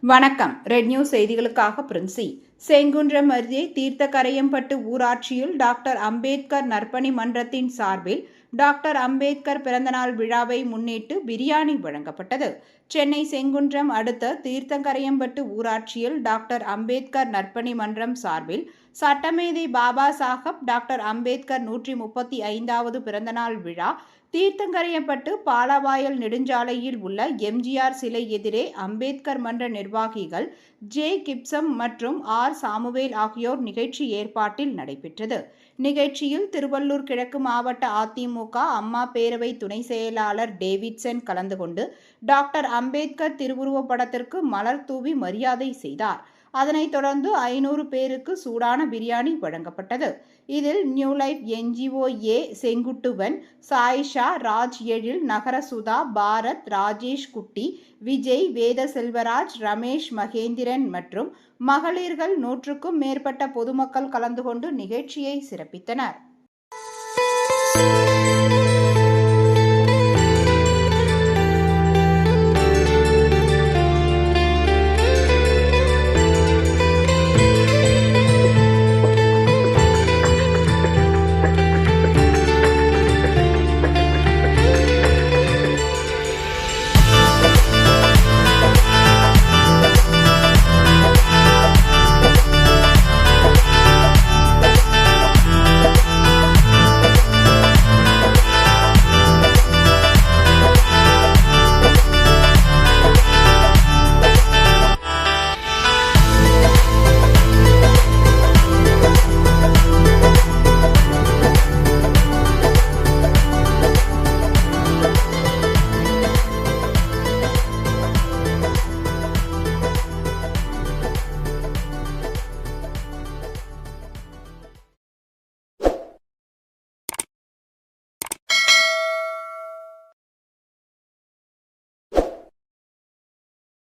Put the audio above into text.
வணக்கம். Red news செய்திகளுக்காக பிரின்சி. செங்குன்றம் அருகே தீர்த்தக்கரையம்பட்டு ஊராட்சியில் டாக்டர் அம்பேத்கர் நற்பணி மன்றத்தின் சார்பில் டாக்டர் அம்பேத்கர் பிறந்தநாள் விழாவை முன்னிட்டு பிரியாணி வழங்கப்பட்டது. சென்னை செங்குன்றம் அடுத்த தீர்த்தக்கரையம்பட்டு ஊராட்சியில் டாக்டர் அம்பேத்கர் நற்பணி மன்றம் சார்பில் சட்டமேதை பாபா சாஹப் டாக்டர் அம்பேத்கர் 135வது பிறந்தநாள் விழா தீர்த்தங்கரையப்பட்டு பாலவாயல் நெடுஞ்சாலையில் உள்ள எம்ஜிஆர் சிலை எதிரே அம்பேத்கர் மன்ற நிர்வாகிகள் ஜே கிப்சம் மற்றும் ஆர் சாமுவேல் ஆகியோர் நிகழ்ச்சி ஏற்பாட்டில் நடைபெற்றது. நிகழ்ச்சியில் திருவள்ளூர் கிழக்கு மாவட்ட அதிமுக அம்மா பேரவை துணை செயலாளர் டேவிட்சன் கலந்து கொண்டு டாக்டர் அம்பேத்கர் திருவுருவப் படத்திற்கு மலர் தூவி மரியாதை செய்தார். அதனைத் தொடர்ந்து 500 பேருக்கு சூடான பிரியாணி வழங்கப்பட்டது. இதில் நியூ லைஃப் NGO ஏ செங்குட்டுவன், சாயிஷா, ராஜ் எழில், நகரசுதா, பாரத், ராஜேஷ் குட்டி, விஜய், வேத செல்வராஜ், ரமேஷ், மகேந்திரன் மற்றும் மகளிர்கள் 100க்கும் மேற்பட்ட பொதுமக்கள் கலந்து கொண்டு நிகழ்ச்சியை சிறப்பித்தனர்.